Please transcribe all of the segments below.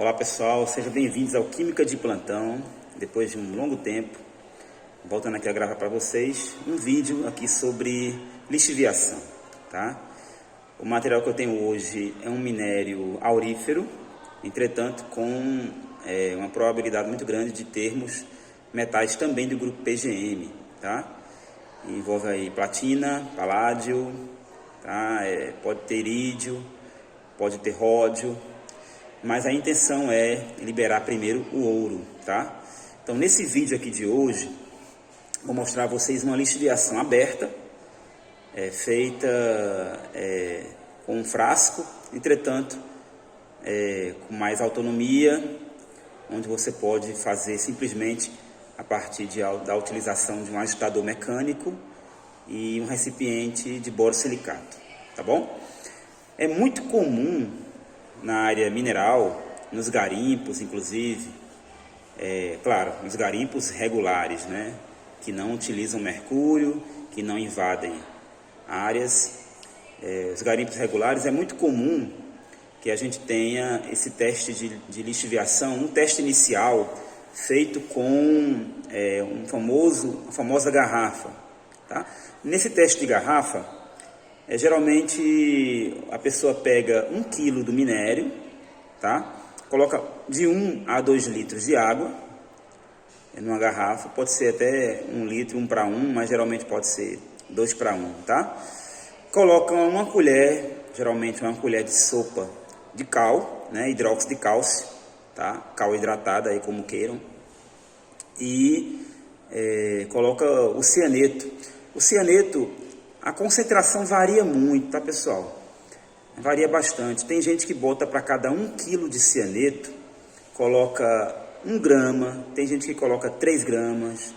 Olá pessoal, sejam bem-vindos ao Química de Plantão. Depois de um longo tempo, voltando aqui a gravar para vocês um vídeo aqui sobre lixiviação, tá? O material que eu tenho hoje é um minério aurífero, entretanto com uma probabilidade muito grande de termos metais também do grupo PGM, tá? Envolve aí platina, paládio, tá? Pode ter irídio, pode ter ródio, mas a intenção é liberar primeiro o ouro, tá? Então nesse vídeo aqui de hoje, vou mostrar a vocês uma lixiviação aberta, feita com um frasco, entretanto, com mais autonomia, onde você pode fazer simplesmente a partir da utilização de um agitador mecânico e um recipiente de borosilicato, tá bom? É muito comum na área mineral, nos garimpos inclusive, claro, nos garimpos regulares, né, que não utilizam mercúrio, que não invadem áreas, os garimpos regulares é muito comum que a gente tenha esse teste de lixiviação, um teste inicial feito com uma famosa garrafa, tá? Nesse teste de garrafa, geralmente a pessoa pega 1 kg do minério, tá? Coloca de 1 a 2 litros de água numa garrafa, pode ser até 1 litro, 1 para 1, mas geralmente pode ser 2 para 1, tá? Coloca uma colher, geralmente uma colher de sopa de cal, né? Hidróxido de cálcio, tá? Cal hidratada aí como queiram, e coloca o cianeto. O cianeto, a concentração varia muito, tá pessoal? Varia bastante. Tem gente que bota para cada 1 kg de cianeto, coloca 1 grama, tem gente que coloca 3 gramas,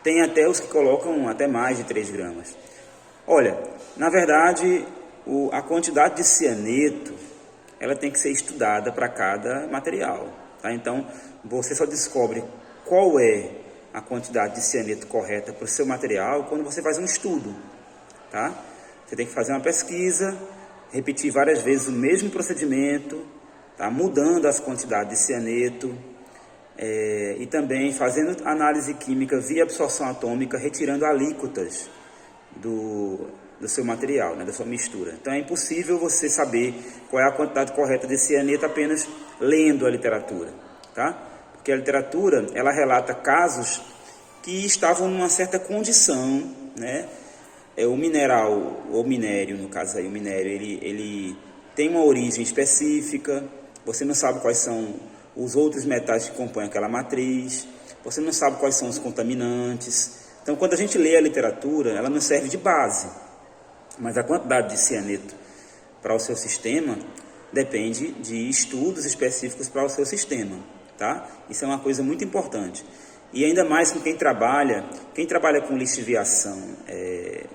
tem até os que colocam até mais de 3 gramas. Olha, na verdade, a quantidade de cianeto, ela tem que ser estudada para cada material, tá? Então, você só descobre qual é a quantidade de cianeto correta para o seu material quando você faz um estudo, tá? Você tem que fazer uma pesquisa, repetir várias vezes o mesmo procedimento, tá? Mudando as quantidades de cianeto, e também fazendo análise química via absorção atômica, retirando alíquotas do seu material, né, da sua mistura. Então é impossível você saber qual é a quantidade correta de cianeto apenas lendo a literatura, tá? Porque a literatura, ela relata casos que estavam numa certa condição, né? O mineral, ou minério, no caso aí, o minério, ele tem uma origem específica, você não sabe quais são os outros metais que compõem aquela matriz, você não sabe quais são os contaminantes. Então, quando a gente lê a literatura, ela nos serve de base, mas a quantidade de cianeto para o seu sistema depende de estudos específicos para o seu sistema, tá? Isso é uma coisa muito importante. E ainda mais com quem trabalha com lixiviação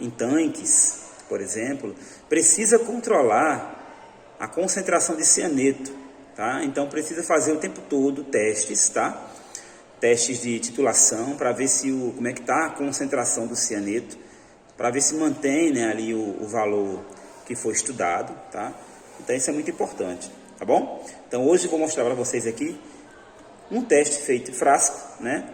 em tanques, por exemplo, precisa controlar a concentração de cianeto, tá? Então precisa fazer o tempo todo testes, tá? Testes de titulação para ver como é que está a concentração do cianeto, para ver se mantém, né, ali o valor que foi estudado, tá? Então isso é muito importante, tá bom? Então hoje eu vou mostrar para vocês aqui um teste feito em frasco, né?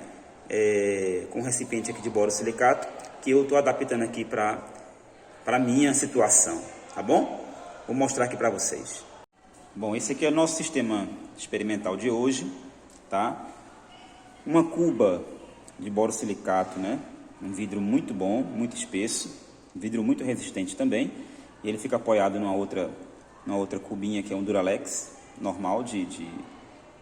Com um recipiente aqui de borosilicato, que eu estou adaptando aqui para a minha situação, tá bom? Vou mostrar aqui para vocês. Bom, esse aqui é o nosso sistema experimental de hoje, tá? Uma cuba de borosilicato, né? Um vidro muito bom, muito espesso, um vidro muito resistente também, e ele fica apoiado numa outra cubinha que é um Duralex normal de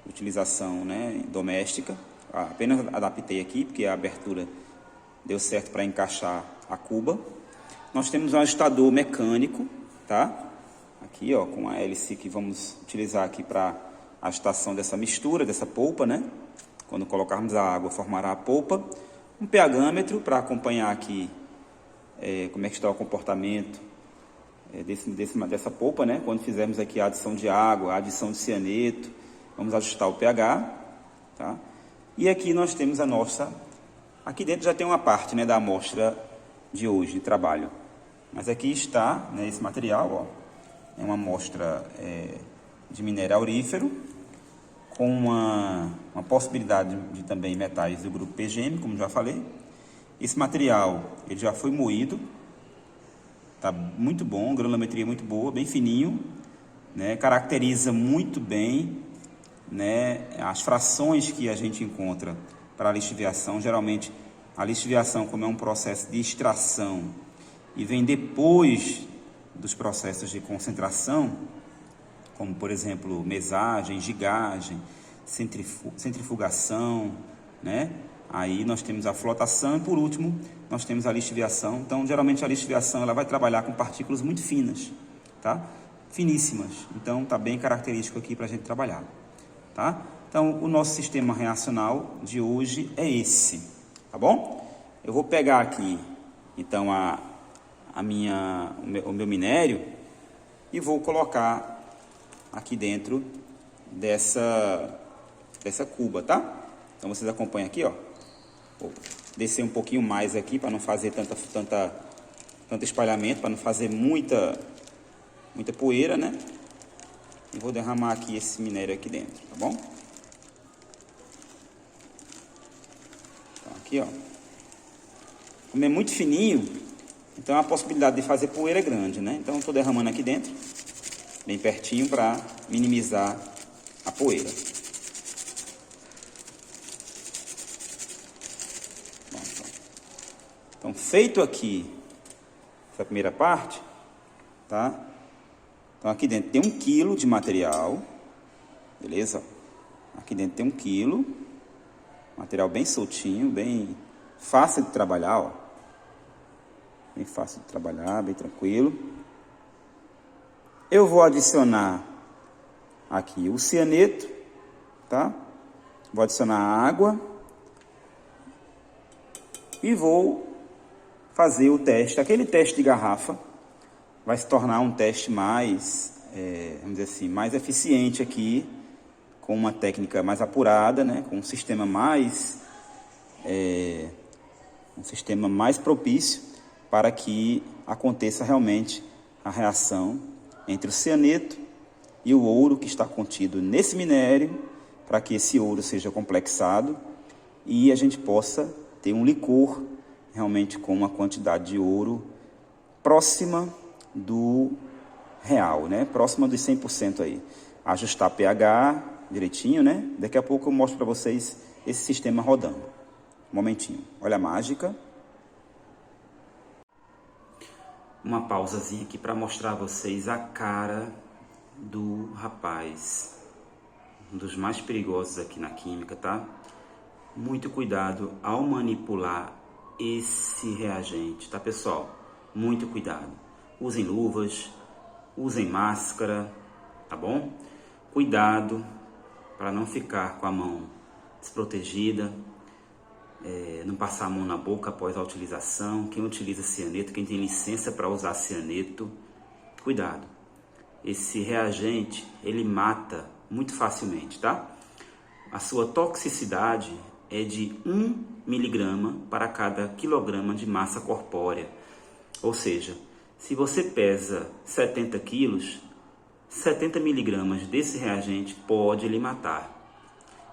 utilização, né, doméstica. Apenas adaptei aqui porque a abertura deu certo para encaixar a cuba. Nós temos um ajustador mecânico, tá? Aqui, ó, com a hélice que vamos utilizar aqui para a ajustação dessa mistura, dessa polpa, né? Quando colocarmos a água, formará a polpa. Um pHmetro para acompanhar aqui como é que está o comportamento dessa polpa, né? Quando fizermos aqui a adição de água, a adição de cianeto, vamos ajustar o pH, tá? E aqui nós temos a nossa... Aqui dentro já tem uma parte, né, da amostra de hoje, de trabalho. Mas aqui está, né, esse material, ó, é uma amostra de minério aurífero, com uma possibilidade de também metais do grupo PGM, como já falei. Esse material ele já foi moído, tá muito bom, granulometria muito boa, bem fininho, né? Caracteriza muito bem, né, as frações que a gente encontra para a lixiviação. Geralmente a lixiviação, como é um processo de extração e vem depois dos processos de concentração, como por exemplo mesagem, gigagem, centrifugação, né? Aí nós temos a flotação e por último nós temos a lixiviação. Então geralmente a lixiviação ela vai trabalhar com partículas muito finas, tá? Finíssimas. Então tá bem característico aqui para a gente trabalhar, tá? Então o nosso sistema reacional de hoje é esse, tá bom? Eu vou pegar aqui então o meu minério e vou colocar aqui dentro dessa cuba, tá? Então vocês acompanham aqui, ó. Vou descer um pouquinho mais aqui para não fazer tanto espalhamento, para não fazer muita poeira, né? E vou derramar aqui esse minério aqui dentro, tá bom? Então, aqui, ó. Como é muito fininho, então a possibilidade de fazer poeira é grande, né? Então eu estou derramando aqui dentro, bem pertinho, para minimizar a poeira. Então, feito aqui essa primeira parte, tá? Então, aqui dentro tem 1 quilo de material, beleza? Aqui dentro tem 1 quilo, material bem soltinho, bem fácil de trabalhar, ó. Bem fácil de trabalhar, bem tranquilo. Eu vou adicionar aqui o cianeto, tá? Vou adicionar a água e vou fazer o teste. Aquele teste de garrafa vai se tornar um teste mais, vamos dizer assim, mais eficiente aqui, com uma técnica mais apurada, né? Com um sistema mais propício para que aconteça realmente a reação entre o cianeto e o ouro que está contido nesse minério, para que esse ouro seja complexado e a gente possa ter um licor realmente com uma quantidade de ouro próxima do real, né? Próxima dos 100% aí. Ajustar pH direitinho, né? Daqui a pouco eu mostro para vocês esse sistema rodando. Um momentinho. Olha a mágica. Uma pausazinha aqui para mostrar a vocês a cara do rapaz. Um dos mais perigosos aqui na química, tá? Muito cuidado ao manipular esse reagente, tá, pessoal? Muito cuidado. Usem luvas, usem máscara, tá bom? Cuidado para não ficar com a mão desprotegida, não passar a mão na boca após a utilização. Quem utiliza cianeto, quem tem licença para usar cianeto, cuidado. Esse reagente, ele mata muito facilmente, tá? A sua toxicidade é de 1 miligrama para cada quilograma de massa corpórea. Ou seja, se você pesa 70 quilos, 70 miligramas desse reagente pode lhe matar.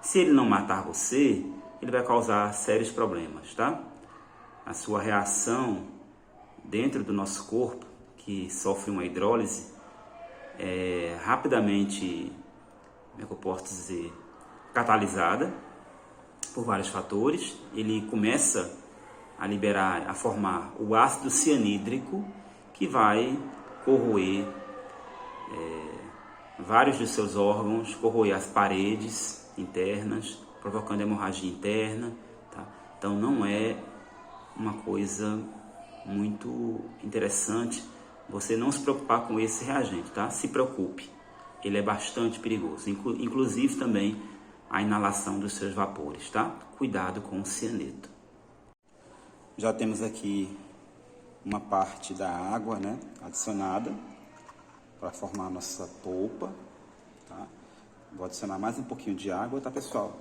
Se ele não matar você, ele vai causar sérios problemas, tá? A sua reação dentro do nosso corpo, que sofre uma hidrólise, é rapidamente, como é que eu posso dizer, catalisada por vários fatores. Ele começa a formar o ácido cianídrico, que vai corroer vários dos seus órgãos, corroer as paredes internas, provocando hemorragia interna, tá? Então não é uma coisa muito interessante você não se preocupar com esse reagente, tá? Se preocupe, ele é bastante perigoso, inclusive também a inalação dos seus vapores, tá? Cuidado com o cianeto. Já temos aqui uma parte da água, né, adicionada para formar a nossa polpa, tá? Vou adicionar mais um pouquinho de água, tá, pessoal?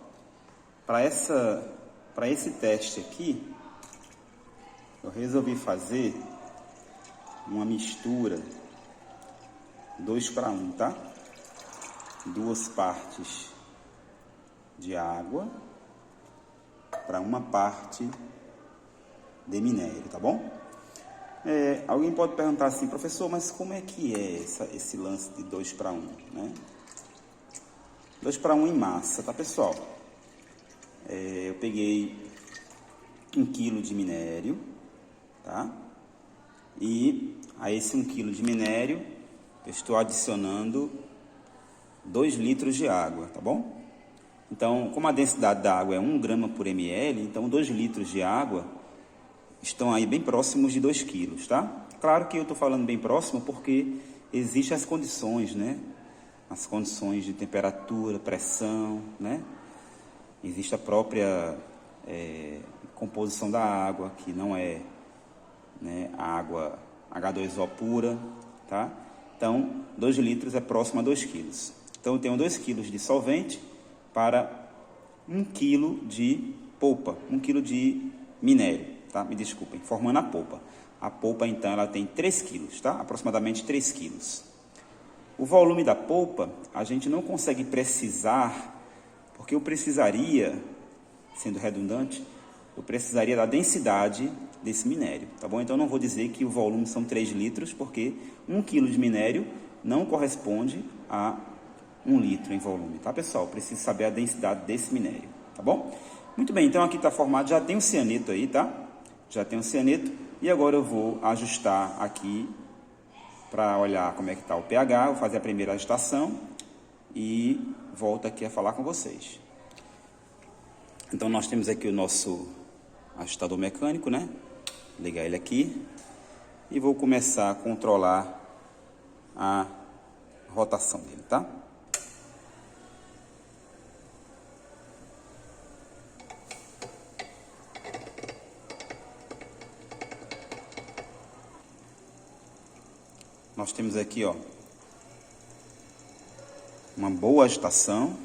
Para esse teste aqui, eu resolvi fazer uma mistura 2 para 1, tá? 2 partes de água para uma parte de minério, tá bom? Alguém pode perguntar assim, professor, mas como é que é esse lance de 2 para 1, né? 2 para 1 em massa, tá, pessoal? Eu peguei 1 quilo de minério, tá? E a esse 1 quilo de minério, eu estou adicionando 2 litros de água, tá bom? Então, como a densidade da água é 1 grama por ml, então 2 litros de água estão aí bem próximos de 2 quilos, tá? Claro que eu estou falando bem próximo porque existem as condições, né? As condições de temperatura, pressão, né? Existe a própria composição da água, que não é, né, a água H2O pura, tá? Então, 2 litros é próximo a 2 quilos. Então, eu tenho 2 quilos de solvente para 1 quilo de polpa, 1 quilo de minério, tá? Me desculpem, formando a polpa. A polpa, então, ela tem 3 quilos, tá? Aproximadamente 3 quilos. O volume da polpa, a gente não consegue precisar, porque eu precisaria, sendo redundante, eu precisaria da densidade desse minério, tá bom? Então, eu não vou dizer que o volume são 3 litros, porque 1 quilo de minério não corresponde a 1 litro em volume, tá, pessoal? Eu preciso saber a densidade desse minério, tá bom? Muito bem, então aqui está formado, já tem o cianeto aí, tá? Já tem o cianeto, e agora eu vou ajustar aqui para olhar como é que está o pH, vou fazer a primeira ajustação e volto aqui a falar com vocês. Então, nós temos aqui o nosso ajustador mecânico, né? Vou ligar ele aqui e vou começar a controlar a rotação dele, tá? Nós temos aqui, ó, uma boa agitação.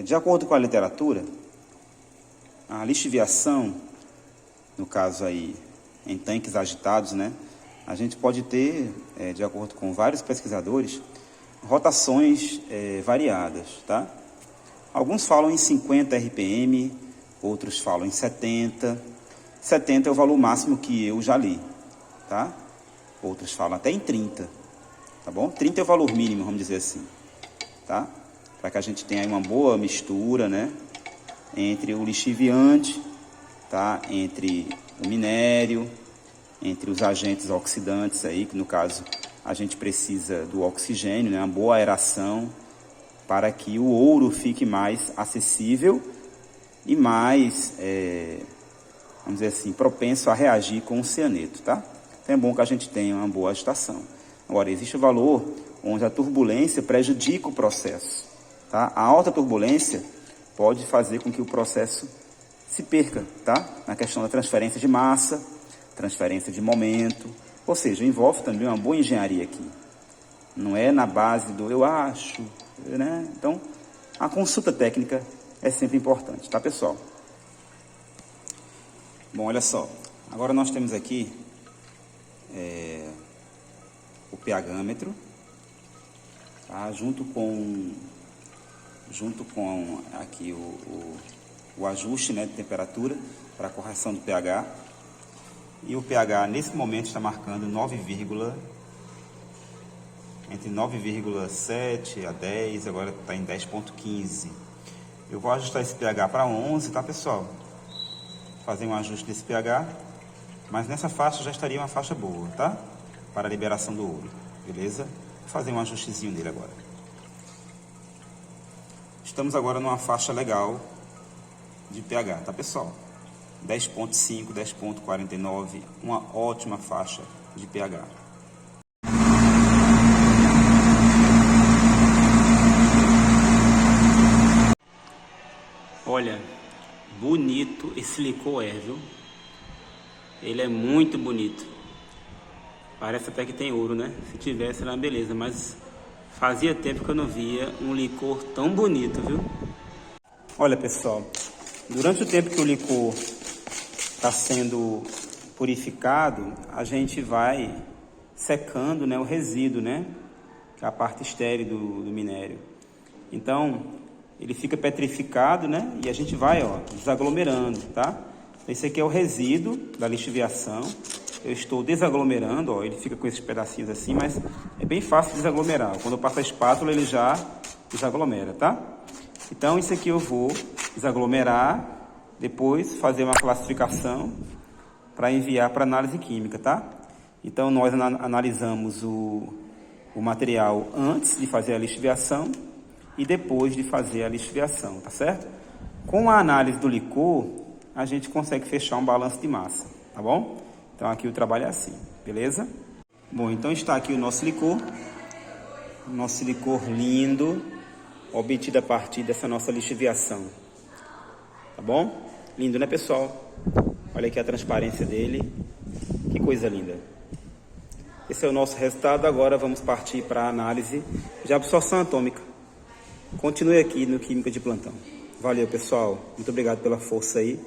De acordo com a literatura, a lixiviação, no caso aí, em tanques agitados, né, a gente pode ter, de acordo com vários pesquisadores, rotações variadas, tá? Alguns falam em 50 RPM, outros falam em 70. 70 é o valor máximo que eu já li, tá? Outros falam até em 30, tá bom? 30 é o valor mínimo, vamos dizer assim, tá? Para que a gente tenha aí uma boa mistura, né? Entre o lixiviante, tá? Entre o minério, entre os agentes oxidantes aí, que no caso a gente precisa do oxigênio, né? Uma boa aeração para que o ouro fique mais acessível e mais, vamos dizer assim, propenso a reagir com o cianeto, tá? Então é bom que a gente tenha uma boa agitação. Agora, existe o valor onde a turbulência prejudica o processo, tá? A alta turbulência pode fazer com que o processo se perca, tá? Na questão da transferência de massa, transferência de momento, ou seja, envolve também uma boa engenharia aqui. Não é na base do eu acho, né? Então, a consulta técnica é sempre importante, tá, pessoal? Bom, olha só. Agora nós temos aqui o pHmetro, tá? Junto com aqui o ajuste, né, de temperatura para correção do pH. E o pH nesse momento está marcando entre 9,7 a 10, agora está em 10,15. Eu vou ajustar esse pH para 11, tá, pessoal? Fazer um ajuste desse pH, mas nessa faixa já estaria uma faixa boa, tá? Para a liberação do ouro, beleza? Vou fazer um ajustezinho dele agora. Estamos agora numa faixa legal de pH, tá, pessoal? 10,5, 10,49, uma ótima faixa de pH. Olha, bonito esse licor viu? Ele é muito bonito. Parece até que tem ouro, né? Se tivesse, era uma beleza, mas fazia tempo que eu não via um licor tão bonito, viu? Olha, pessoal, durante o tempo que o licor está sendo purificado, a gente vai secando, né, o resíduo, né? Que é a parte estéril do minério. Então, ele fica petrificado, né? E a gente vai, ó, desaglomerando, tá? Esse aqui é o resíduo da lixiviação. Eu estou desaglomerando, ó, ele fica com esses pedacinhos assim, mas é bem fácil de desaglomerar. Quando eu passo a espátula, ele já desaglomera, tá? Então, isso aqui eu vou desaglomerar, depois fazer uma classificação para enviar para análise química, tá? Então, nós analisamos o material antes de fazer a lixiviação e depois de fazer a lixiviação, tá certo? Com a análise do licor, a gente consegue fechar um balanço de massa, tá bom? Então, aqui o trabalho é assim, beleza? Bom, então está aqui o nosso licor lindo, obtido a partir dessa nossa lixiviação, tá bom? Lindo, né, pessoal? Olha aqui a transparência dele, que coisa linda. Esse é o nosso resultado. Agora vamos partir para a análise de absorção atômica. Continue aqui no Química de Plantão. Valeu, pessoal. Muito obrigado pela força aí,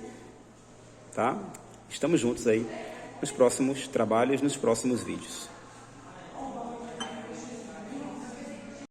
tá? Estamos juntos aí nos próximos trabalhos, nos próximos vídeos.